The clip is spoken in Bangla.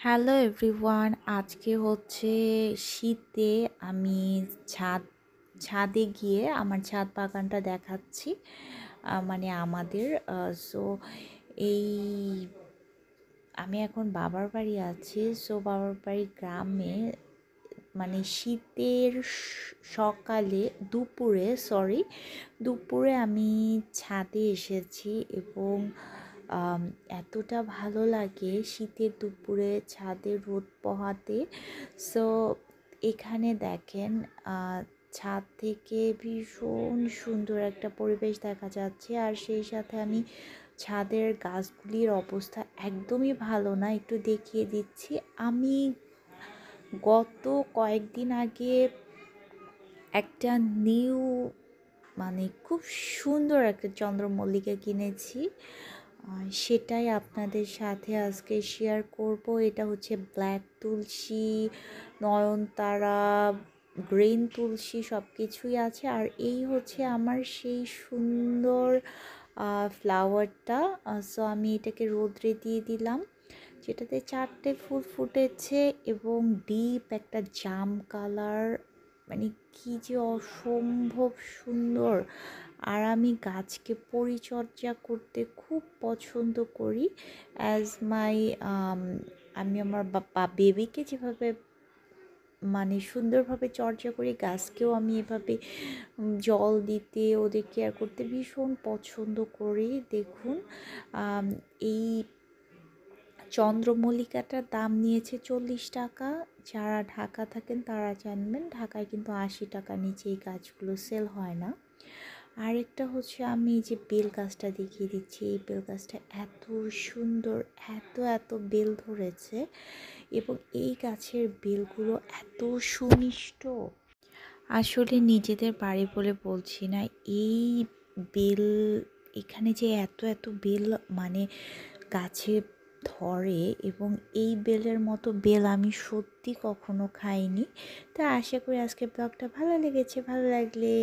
হ্যালো এভরিওয়ান, আজকে হচ্ছে শীতে আমি ছাদে গিয়ে আমার ছাদ বাগানটা দেখাচ্ছি। মানে আমাদের সো এই আমি এখন বাবার বাড়ি আছি। সো বাবার বাড়ি গ্রামে, মানে শীতের সকালে দুপুরে আমি ছাদে এসেছি এবং এতটা ভালো লাগে শীতের দুপুরে ছাদে রোদ পোহাতে। সো এখানে দেখেন, ছাদ থেকে ভীষণ সুন্দর একটা পরিবেশ দেখা যাচ্ছে। আর সেই সাথে আমি ছাদের গাছগুলির অবস্থা একদমই ভালো না, একটু দেখিয়ে দিচ্ছি। আমি গত কয়েকদিন আগে একটা নিউ, মানে খুব সুন্দর একটা চন্দ্রমল্লিকা কিনেছি। সেটাই আপনাদের সাথে আজকে শেয়ার করব। এটা হচ্ছে ব্ল্যাক তুলসী, নয়নতারা, গ্রিন তুলসী সব কিছুই আছে। আর এই হচ্ছে আমার সেই সুন্দর ফ্লাওয়ারটা। সো আমি এটাকে রোদ্রে দিয়ে দিলাম, যেটাতে 4টে ফুল ফুটেছে এবং ডিপ একটা জাম কালার। মানে কি যে অসম্ভব সুন্দর। আর আমি গাছকে পরিচর্যা করতে খুব পছন্দ করি। অ্যাজ মাই আমি আমার বেবিকে যেভাবে মানে সুন্দরভাবে চর্চা করি, গাছকেও আমি এভাবে জল দিতে, ওদের কেয়ার করতে ভীষণ পছন্দ করি। দেখুন, এই চন্দ্রমল্লিকাটার দাম নিয়েছে 40 টাকা। যারা ঢাকা থাকেন তারা জানবেন, ঢাকায় কিন্তু 80 টাকা নিচে এই গাছগুলো সেল হয় না। আরেকটা হচ্ছে, আমি যে বেল গাছটা দেখিয়ে দিচ্ছি, এই বেল গাছটা এত সুন্দর, এত বেল ধরেছে এবং এই গাছের বেলগুলো এত সুমিষ্ট। আসলে নিজেদের বাড়ি বলে বলছি না, এই বেল, এখানে যে এত বেল মানে গাছে ধরে, এবং এই বেলের মতো বেল আমি সত্যি কখনো খাইনি। তা আশা করি আজকের ব্লগটা ভালো লেগেছে। ভালো লাগলে